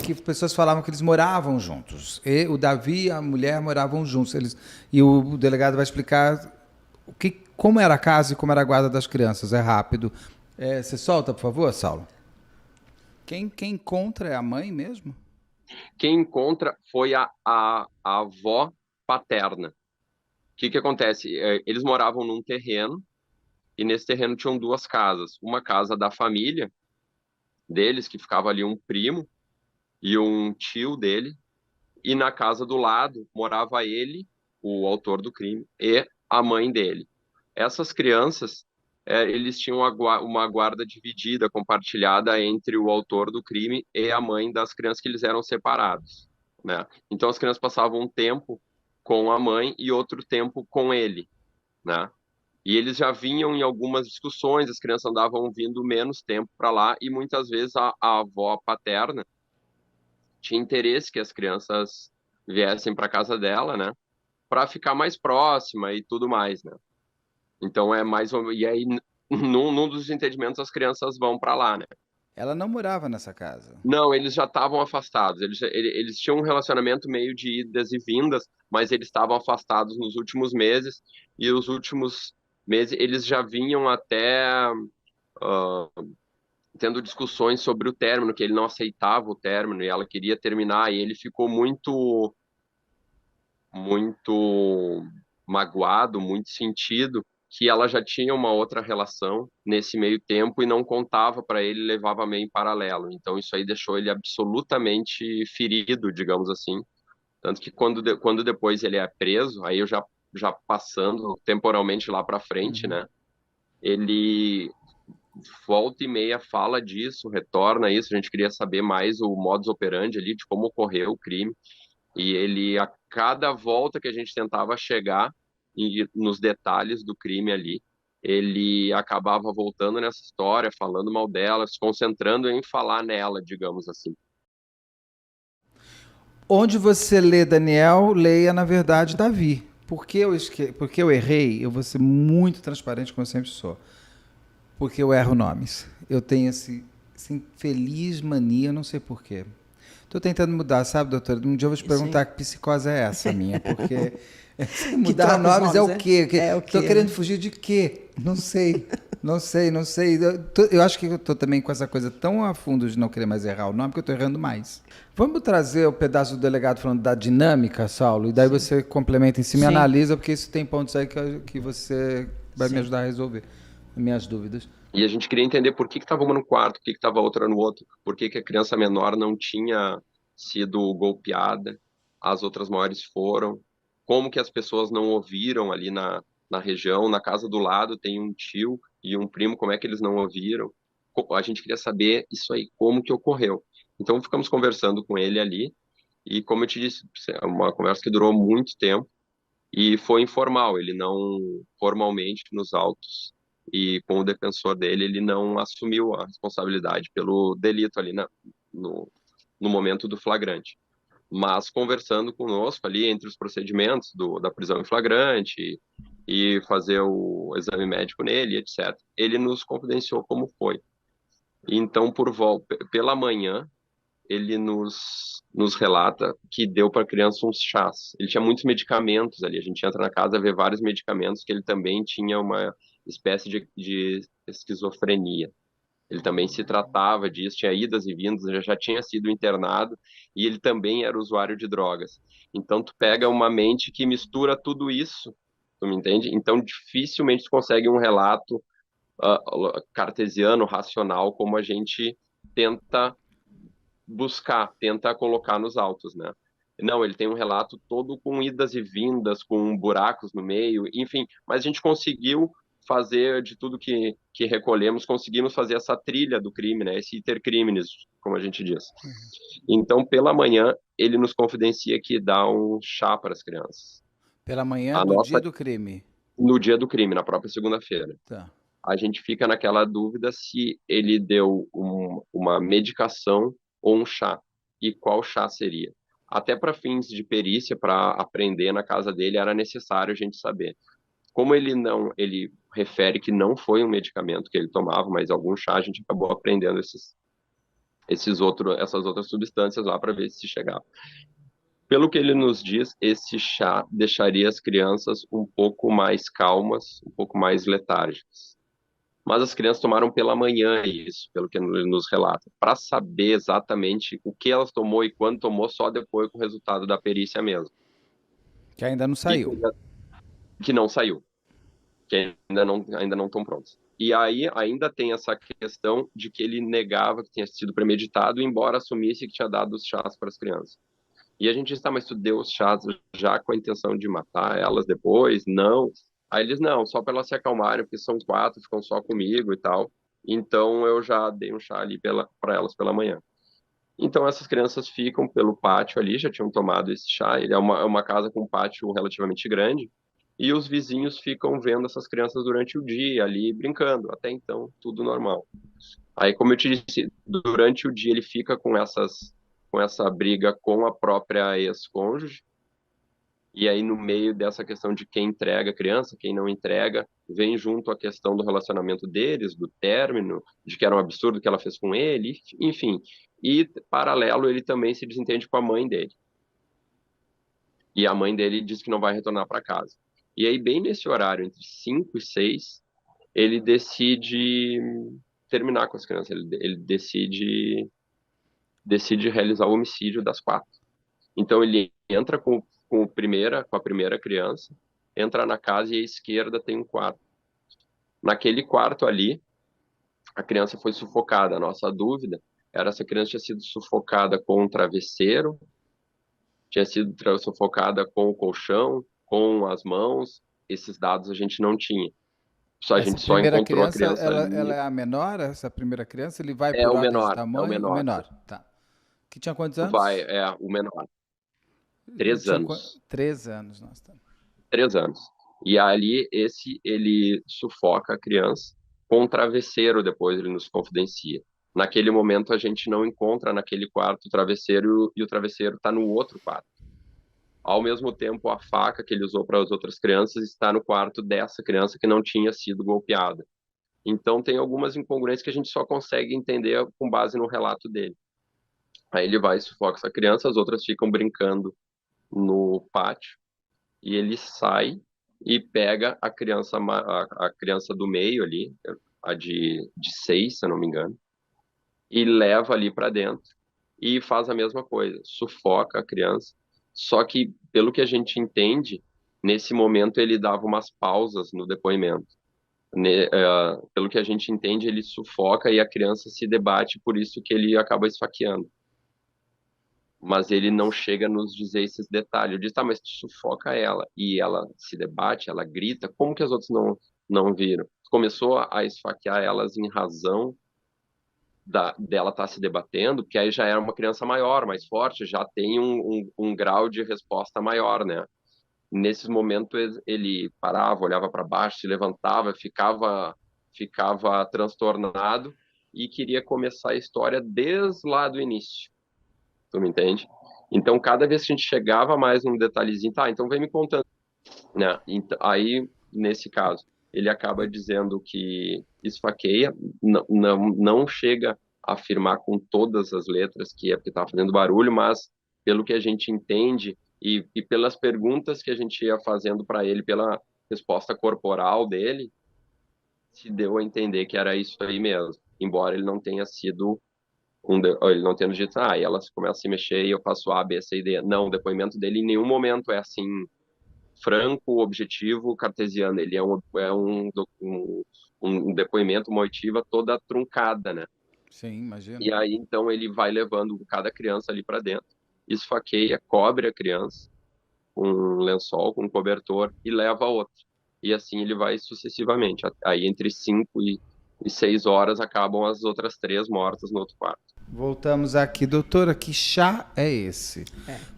que pessoas falavam que eles moravam juntos. E o Davi e a mulher moravam juntos. E o delegado vai explicar como era a casa e como era a guarda das crianças. É rápido. Você solta, por favor, Saulo? Quem encontra é a mãe mesmo? Quem encontra foi a avó paterna. O que que acontece? Eles moravam num terreno e nesse terreno tinham duas casas. Uma casa da família deles, que ficava ali um primo e um tio dele, e na casa do lado morava ele, o autor do crime, e a mãe dele. Essas crianças, eles tinham uma guarda dividida, compartilhada entre o autor do crime e a mãe das crianças que eles eram separados, né? Então as crianças passavam um tempo com a mãe e outro tempo com ele, né? E eles já vinham em algumas discussões, as crianças andavam vindo menos tempo para lá e muitas vezes a avó paterna tinha interesse que as crianças viessem para casa dela, né? Para ficar mais próxima e tudo mais, né? Então é mais e aí num dos entendimentos as crianças vão para lá, né? Ela não morava nessa casa. Não, eles já estavam afastados. Eles tinham um relacionamento meio de idas e vindas, mas eles estavam afastados nos últimos meses e os últimos meses eles já vinham até ah, tendo discussões sobre o término, que ele não aceitava o término e ela queria terminar e ele ficou muito magoado, muito sentido, que ela já tinha uma outra relação nesse meio tempo e não contava para ele, levava meio em paralelo. Então isso aí deixou ele absolutamente ferido, digamos assim. Tanto que quando depois ele é preso, aí eu já passando temporalmente lá para frente, Uhum. né? Ele volta e meia fala disso, retorna isso. A gente queria saber mais o modus operandi ali de como ocorreu o crime. E ele, a cada volta que a gente tentava chegar nos detalhes do crime ali, ele acabava voltando nessa história, falando mal dela, se concentrando em falar nela, digamos assim. Onde você lê Daniel, leia, na verdade, Davi. Porque eu errei, eu vou ser muito transparente, como eu sempre sou. Porque eu erro nomes. Eu tenho essa infeliz mania, não sei porquê. Estou tentando mudar, sabe, doutora? Um dia eu vou te perguntar Sim. que psicose é essa minha, porque Que mudar troca os nomes é nomes, o é? quê? É o Estou quê, querendo né? fugir de quê? Não sei. Não sei, não sei. Eu acho que eu estou também com essa coisa tão a fundo de não querer mais errar o nome que eu estou errando mais. Vamos trazer o pedaço do delegado falando da dinâmica, Saulo, e daí Sim. você complementa em cima e Sim, analisa, porque isso tem pontos aí que você vai me sim. ajudar a resolver minhas dúvidas. E a gente queria entender por que estava uma no quarto, por que estava outra no outro, por que que a criança menor não tinha sido golpeada, as outras maiores foram, como que as pessoas não ouviram ali na região, na casa do lado tem um tio e um primo, como é que eles não ouviram? A gente queria saber isso aí, como que ocorreu. Então ficamos conversando com ele ali, e como eu te disse, é uma conversa que durou muito tempo, e foi informal, ele não formalmente nos autos e com o defensor dele, ele não assumiu a responsabilidade pelo delito ali no, no momento do flagrante. Mas conversando conosco ali entre os procedimentos da prisão em flagrante e fazer o exame médico nele, etc., ele nos confidenciou como foi. Então, pela manhã, ele nos relata que deu para a criança uns chás. Ele tinha muitos medicamentos ali. A gente entra na casa e vê vários medicamentos que ele também tinha uma espécie de esquizofrenia. Ele também se tratava disso, tinha idas e vindas, já tinha sido internado e ele também era usuário de drogas. Então tu pega uma mente que mistura tudo isso, tu me entende? Então dificilmente tu consegue um relato cartesiano, racional, como a gente tenta buscar, tenta colocar nos autos, né? Não, ele tem um relato todo com idas e vindas, com buracos no meio, enfim, mas a gente conseguiu fazer de tudo que recolhemos, conseguimos fazer essa trilha do crime, né? Esse iter criminis, como a gente diz. Então, pela manhã, ele nos confidencia que dá um chá para as crianças. Pela manhã A do dia nossa, do crime. no dia do crime, na própria segunda-feira. Tá. A gente fica naquela dúvida se ele deu uma medicação ou um chá e qual chá seria. Até para fins de perícia, para aprender na casa dele, era necessário a gente saber. Como ele refere que não foi um medicamento que ele tomava, mas algum chá, a gente acabou aprendendo essas outras substâncias lá para ver se chegava. Pelo que ele nos diz, esse chá deixaria as crianças um pouco mais calmas, um pouco mais letárgicas. Mas as crianças tomaram pela manhã isso, pelo que ele nos relata, para saber exatamente o que elas tomou e quando tomou, só depois com o resultado da perícia mesmo. Que ainda não E saiu. que não saiu, que ainda não estão prontos. E aí ainda tem essa questão de que ele negava que tinha sido premeditado, embora assumisse que tinha dado os chás para as crianças. E a gente disse, tá, mas tu deu os chás já com a intenção de matar elas depois? Não. Aí eles, não, só para elas se acalmarem, porque são 4, ficam só comigo e tal. Então eu já dei um chá ali para elas pela manhã. Então essas crianças ficam pelo pátio ali, já tinham tomado esse chá. Ele é uma casa com um pátio relativamente grande. E os vizinhos ficam vendo essas crianças durante o dia ali brincando. Até então, tudo normal. Aí, como eu te disse, durante o dia ele fica com essa briga com a própria ex-cônjuge, e aí no meio dessa questão de quem entrega a criança, quem não entrega, vem junto a questão do relacionamento deles, do término, de que era um absurdo o que ela fez com ele, enfim. E, paralelo, ele também se desentende com a mãe dele. E a mãe dele diz que não vai retornar para casa. E aí, bem nesse horário, entre 5 e 6, ele decide terminar com as crianças, ele decide realizar o homicídio das 4. Então ele entra com a primeira criança, entra na casa e à esquerda tem um quarto. Naquele quarto ali, a criança foi sufocada. A nossa dúvida era se a criança tinha sido sufocada com um travesseiro, tinha sido sufocada com o colchão, com as mãos. Esses dados a gente não tinha. A Essa gente só primeira encontrou a criança, criança ela ali. é a menor, essa primeira criança? Ele vai É por o ordem de menor, é o tamanho? O menor. menor, tá. Que tinha quantos anos? O menor. 3 anos. 3 anos, nossa. Tá. 3 anos. E ali, ele sufoca a criança com um travesseiro, depois ele nos confidencia. Naquele momento, a gente não encontra naquele quarto o travesseiro e o travesseiro está no outro quarto. Ao mesmo tempo, a faca que ele usou para as outras crianças está no quarto dessa criança que não tinha sido golpeada. Então, tem algumas incongruências que a gente só consegue entender com base no relato dele. Aí ele vai e sufoca essa criança, as outras ficam brincando no pátio, e ele sai e pega a criança do meio ali, a de 6, se eu não me engano, e leva ali para dentro e faz a mesma coisa, sufoca a criança. Só que, pelo que a gente entende, nesse momento ele dava umas pausas no depoimento. Pelo que a gente entende, ele sufoca e a criança se debate, por isso que ele acaba esfaqueando. Mas ele não chega a nos dizer esses detalhes. Eu disse, tá, mas tu sufoca ela e ela se debate, ela grita, como que as outras não viram? Começou a esfaquear elas em razão dela estar se debatendo, porque aí já era uma criança maior, mais forte, já tem um grau de resposta maior, né? Nesses momentos ele parava, olhava para baixo, se levantava, ficava transtornado e queria começar a história desde lá do início. Tu me entende? Então, cada vez que a gente chegava mais num detalhezinho, tá, então vem me contando, né? Aí, nesse caso, ele acaba dizendo que esfaqueia, não chega a afirmar com todas as letras que é porque estava fazendo barulho, mas pelo que a gente entende e pelas perguntas que a gente ia fazendo para ele, pela resposta corporal dele, se deu a entender que era isso aí mesmo, embora ele não tenha sido ele não tendo dito, e elas começam a se mexer e eu faço A, B, C e D. Não, o depoimento dele em nenhum momento é assim, franco, objetivo, cartesiano. Ele um depoimento, uma oitiva toda truncada, né? Sim, imagino. E aí, então, ele vai levando cada criança ali para dentro, esfaqueia, cobre a criança com um lençol, com um cobertor e leva a outra. E assim ele vai sucessivamente. Aí, entre 5 e 6 horas, acabam as outras 3 mortas no outro quarto. Voltamos aqui. Doutora, que chá é esse?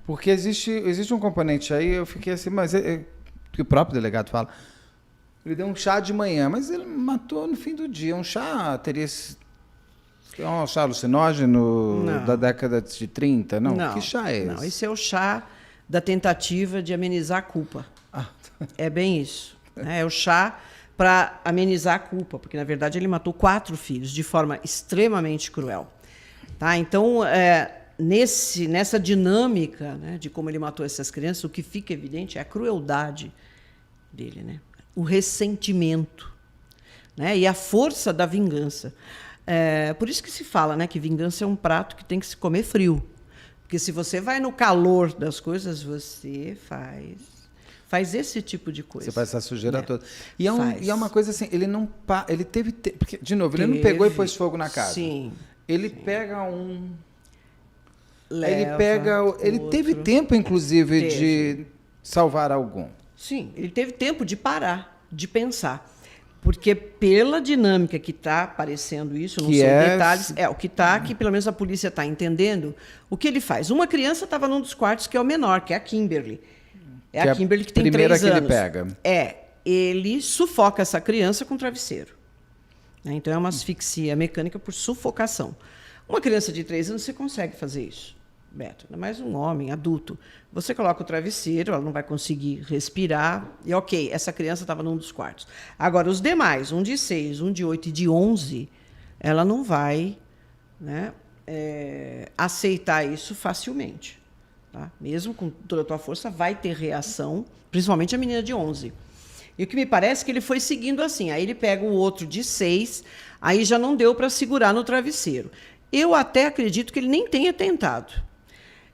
Porque existe um componente aí, eu fiquei assim, mas que o próprio delegado fala, ele deu um chá de manhã, mas ele matou no fim do dia. Um chá teria... É um chá alucinógeno da década de 30? Não. Que chá é esse? Não, esse é o chá da tentativa de amenizar a culpa. É bem isso. Né? É o chá para amenizar a culpa, porque, na verdade, ele matou 4 filhos de forma extremamente cruel. Tá? Então, nessa dinâmica, né, de como ele matou essas crianças, o que fica evidente é a crueldade dele, né? O ressentimento, né? E a força da vingança. Por isso que se fala, né, que vingança é um prato que tem que se comer frio. Porque se você vai no calor das coisas, você faz esse tipo de coisa. Você faz essa sujeira toda. E Faz. é uma coisa assim, ele não... Ele teve... Porque, de novo, ele não pegou e pôs fogo na casa. Sim. Ele pega um... Leva Ele teve outro. tempo, inclusive, Teve. de salvar algum. Sim, ele teve tempo de parar, de pensar. Porque pela dinâmica que está aparecendo isso, não Que sei é- detalhes, o que está, que pelo menos a polícia está entendendo, o que ele faz. Uma criança estava num dos quartos que é o menor, que é a Kimberly. É Que é a a Kimberly que tem primeira 3 que ele anos. pega. Ele sufoca essa criança com travesseiro. Né? Então é uma asfixia mecânica por sufocação. Uma criança de 3 anos, você consegue fazer isso, Beto. Ainda mais um homem adulto. Você coloca o travesseiro, ela não vai conseguir respirar. E ok, essa criança estava num dos quartos. Agora, os demais, um de 6, um de 8 e de 11, ela não vai, né, aceitar isso facilmente. Tá? Mesmo com toda a tua força, vai ter reação, principalmente a menina de 11. E o que me parece é que ele foi seguindo assim. Aí ele pega o outro de 6, aí já não deu para segurar no travesseiro. Eu até acredito que ele nem tenha tentado.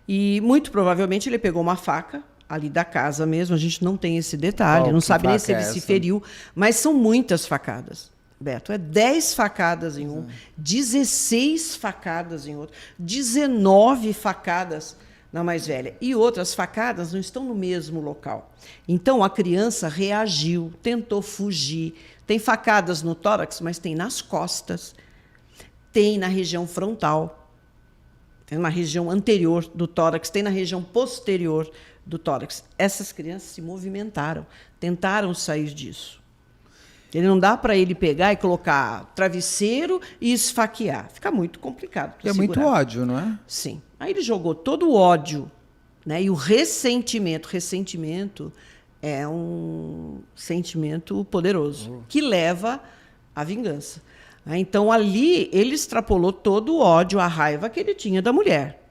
E, muito provavelmente, ele pegou uma faca ali da casa mesmo. A gente não tem esse detalhe, Qual não que sabe nem faca se ele é se essa? feriu. Mas são muitas facadas, Beto. 10 facadas em um, 16 facadas em outro, 19 facadas na mais velha. E outras facadas não estão no mesmo local. Então, a criança reagiu, tentou fugir. Tem facadas no tórax, mas tem nas costas. Tem na região frontal, tem na região anterior do tórax, tem na região posterior do tórax. Essas crianças se movimentaram, tentaram sair disso. Ele não dá para ele pegar e colocar travesseiro e esfaquear. Fica muito complicado. E é muito ódio, não é? Sim. Aí ele jogou todo o ódio, né, e o ressentimento. Ressentimento é um sentimento poderoso que leva à vingança. Então, ali, ele extrapolou todo o ódio, a raiva que ele tinha da mulher.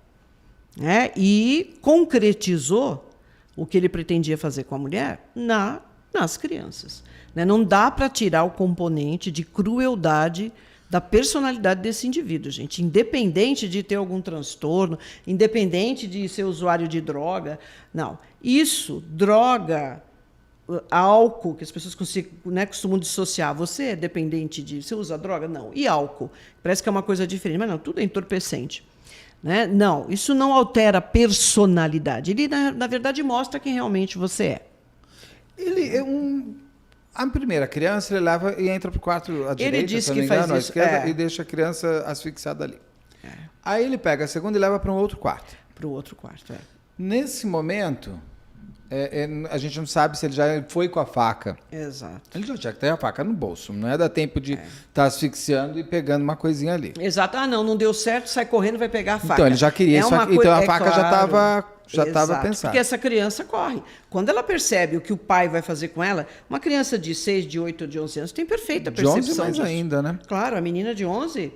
Né? E concretizou o que ele pretendia fazer com a mulher nas crianças. Né? Não dá para tirar o componente de crueldade da personalidade desse indivíduo, gente. Independente de ter algum transtorno, independente de ser usuário de droga. Não. Isso, droga, álcool, que as pessoas costumam dissociar. Você é dependente de... Você usa droga? Não. E álcool? Parece que é uma coisa diferente. Mas não, tudo é entorpecente. Né? Não, isso não altera a personalidade. Ele, na verdade, mostra quem realmente você é. Ele é a primeira criança, ele leva e entra para o quarto à direita, disse se eu que não me faz engano, à isso, esquerda, e deixa a criança asfixiada ali. Aí ele pega a segunda e leva para um outro quarto. Para o outro quarto, Nesse momento, a gente não sabe se ele já foi com a faca. Exato. Ele já tinha que ter a faca no bolso. Não é dar tempo de estar asfixiando e pegando uma coisinha ali. Exato. Ah, não deu certo, sai correndo, vai pegar a faca. Então, ele já queria isso aqui. Então, a faca já estava Exato, pensada. porque essa criança corre. Quando ela percebe o que o pai vai fazer com ela, uma criança de 6, de 8 ou de 11 anos tem perfeita De 11 percepção mais disso. ainda, né? Claro, a menina de 11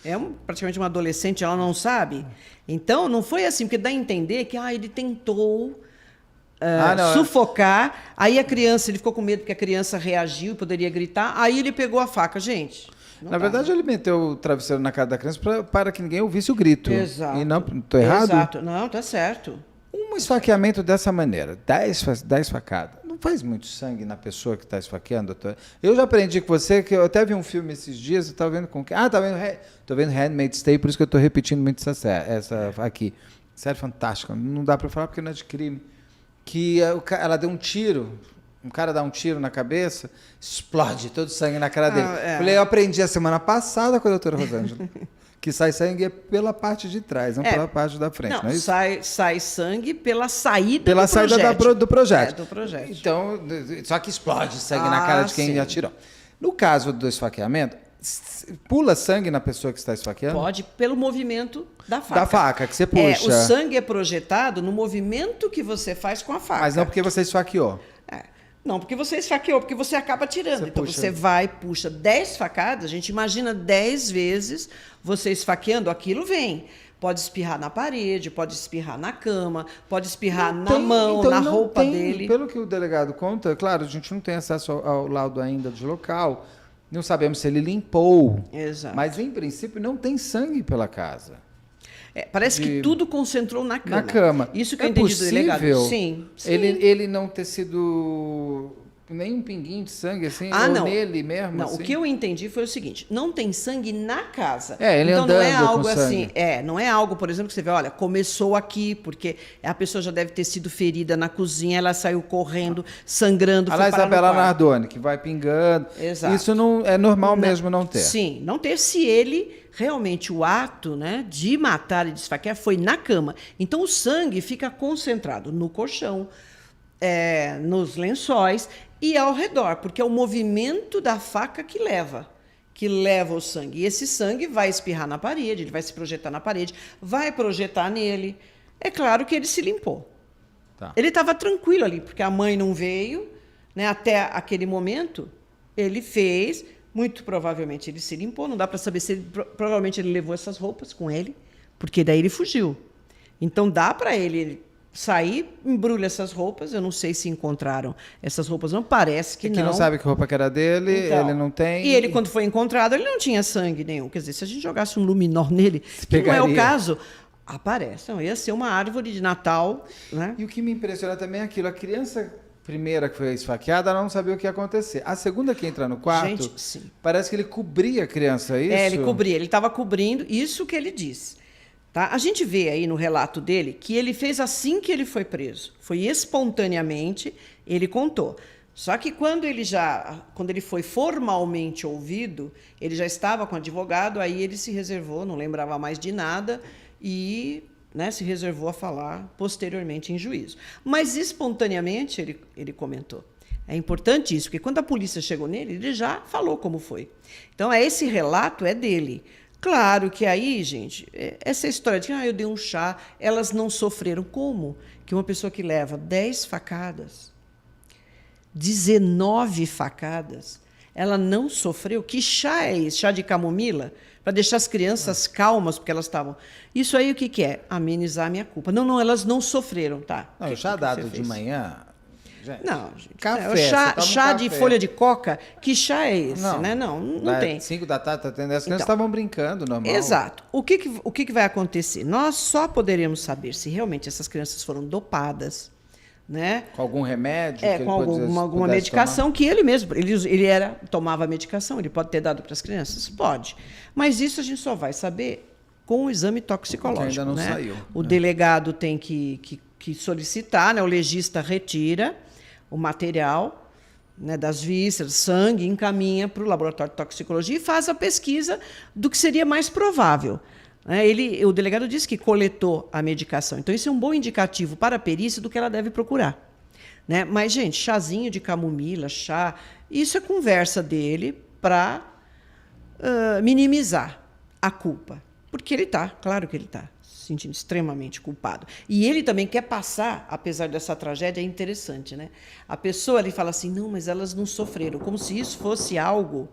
é praticamente uma adolescente, ela não sabe. Então, não foi assim, porque dá a entender que ele tentou sufocar, aí a criança, ele ficou com medo que a criança reagiu e poderia gritar, aí ele pegou a faca. Gente, Na verdade, ele meteu o travesseiro na cara da criança para que ninguém ouvisse o grito. Exato. E não, estou errado? Exato. Não, tá certo. Um esfaqueamento dessa maneira, 10 facadas, não faz muito sangue na pessoa que está esfaqueando? Doutor? Eu já aprendi com você, que eu até vi um filme esses dias, eu estava vendo com quem? Estou vendo Handmaid's Tale, por isso que eu estou repetindo muito essa aqui. Série fantástica, não dá para falar porque não é de crime. Que ela deu um tiro, um cara dá um tiro na cabeça, explode todo o sangue na cara dele. Eu aprendi a semana passada com a doutora Rosângela. Que sai sangue pela parte de trás, não pela parte da frente, não é isso? Sai sangue pela saída pela do saída do projétil. do projétil. Então, só que explode sangue na cara de quem sim. atirou. No caso do esfaqueamento, pula sangue na pessoa que está esfaqueando? Pode, pelo movimento da faca. Da faca, que você puxa. O sangue é projetado no movimento que você faz com a faca. Mas não porque você esfaqueou. Não, porque você esfaqueou, porque você acaba tirando. Você Então puxa. você vai, puxa 10 facadas, a gente imagina 10 vezes você esfaqueando, aquilo vem. Pode espirrar na parede, pode espirrar na cama, pode espirrar na mão, então na não roupa tem, dele. pelo que o delegado conta, claro, a gente não tem acesso ao laudo ainda do local, não sabemos se ele limpou, Exato. mas em princípio não tem sangue pela casa. Parece que tudo concentrou na cama. Na cama. Isso que eu É entendi do delegado. possível Sim, sim. ele não ter sido nem um pinguinho de sangue assim, ou não. nele mesmo? Não, assim? o que eu entendi foi o seguinte: não tem sangue na casa. Ele então não é andando com algo assim, sangue. não é algo, por exemplo, que você vê, olha, começou aqui, porque a pessoa já deve ter sido ferida na cozinha, ela saiu correndo, sangrando, A lá foi parar no Isabela quarto. Nardoni, que vai pingando. Exato. Isso não é normal mesmo não ter. Sim, não ter. Se ele realmente o ato, né, de matar e de esfaquear foi na cama. Então o sangue fica concentrado no colchão, nos lençóis e ao redor, porque é o movimento da faca que leva o sangue. E esse sangue vai espirrar na parede, ele vai se projetar na parede, vai projetar nele. É claro que ele se limpou. Tá. Ele estava tranquilo ali, porque a mãe não veio, né, até aquele momento. Ele fez, muito provavelmente ele se limpou, não dá para saber se ele, provavelmente ele levou essas roupas com ele, porque daí ele fugiu. Então dá para ele sair, embrulha essas roupas, eu não sei se encontraram essas roupas, não parece que Que não sabe que roupa que era dele, Então, ele não tem. E ele, quando foi encontrado, ele não tinha sangue nenhum. Quer dizer, se a gente jogasse um luminol nele, que não é o pegaria. caso, aparece. Não, ia ser uma árvore de Natal, né? E o que me impressiona também é aquilo, a criança primeira que foi esfaqueada, ela não sabia o que ia acontecer. A segunda que entra no quarto, Gente, sim. parece que ele cobria a criança, é isso? Ele cobria, ele estava cobrindo, isso que ele diz. Tá? A gente vê aí no relato dele que ele fez assim que ele foi preso. Foi espontaneamente, ele contou. Só que quando ele foi formalmente ouvido, ele já estava com advogado, aí ele se reservou, não lembrava mais de nada e, né, se reservou a falar posteriormente em juízo. Mas espontaneamente ele comentou. É importante isso, porque quando a polícia chegou nele, ele já falou como foi. Então, esse relato é dele. Claro que aí, gente, essa história de eu dei um chá, elas não sofreram. Como? Que uma pessoa que leva 10 facadas, 19 facadas, ela não sofreu? Que chá é esse? Chá de camomila? Para deixar as crianças calmas, porque elas estavam... Isso aí o que é? Amenizar a minha culpa. Não, elas não sofreram, tá? Não, o chá dado de manhã... Gente, Não, gente. café, Chá de café. folha de coca, que chá é esse? Né? Não tem. 5 da tarde, tá tendo. As crianças Então, estavam brincando, normal. Exato. O que vai acontecer? Nós só poderemos saber se realmente essas crianças foram dopadas, né? Com algum remédio? que ele Com alguma pudesse medicação tomar? que ele mesmo, tomava medicação, ele pode ter dado para as crianças? Pode. Mas isso a gente só vai saber com o exame toxicológico. Que ainda não né? saiu, O né? delegado tem que solicitar, né? O legista retira o material, né, das vísceras, sangue, encaminha para o laboratório de toxicologia e faz a pesquisa do que seria mais provável. O delegado disse que coletou a medicação. Então, isso é um bom indicativo para a perícia do que ela deve procurar. Né? Mas, gente, chazinho de camomila, chá, isso é conversa dele para minimizar a culpa. Porque ele está, claro que ele está se sentindo extremamente culpado. E ele também quer passar, apesar dessa tragédia, é interessante, né? A pessoa ali fala assim, não, mas elas não sofreram, como se isso fosse algo,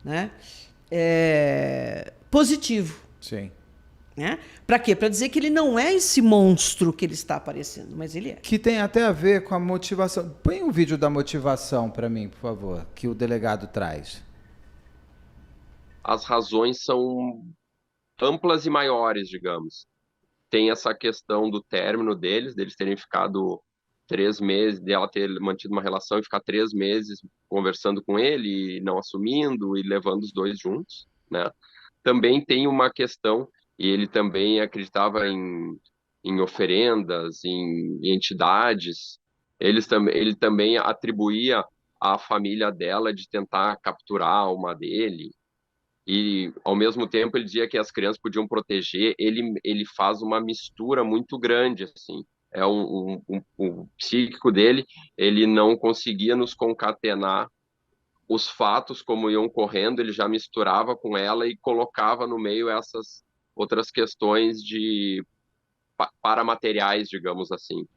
né, positivo. Sim. Né? Para quê? Para dizer que ele não é esse monstro que ele está aparecendo, mas ele é. Que tem até a ver com a motivação. Põe um vídeo da motivação para mim, por favor, que o delegado traz. As razões são amplas e maiores, digamos. Tem essa questão do término deles terem ficado 3 meses, dela ter mantido uma relação e ficar 3 meses conversando com ele e não assumindo e levando os dois juntos, né? Também tem uma questão, e ele também acreditava em oferendas, em entidades. Ele também atribuía à família dela de tentar capturar a alma dele. E, ao mesmo tempo, ele dizia que as crianças podiam proteger. Ele faz uma mistura muito grande, assim. O psíquico dele, ele não conseguia nos concatenar os fatos como iam correndo, ele já misturava com ela e colocava no meio essas outras questões de paramateriais, digamos assim.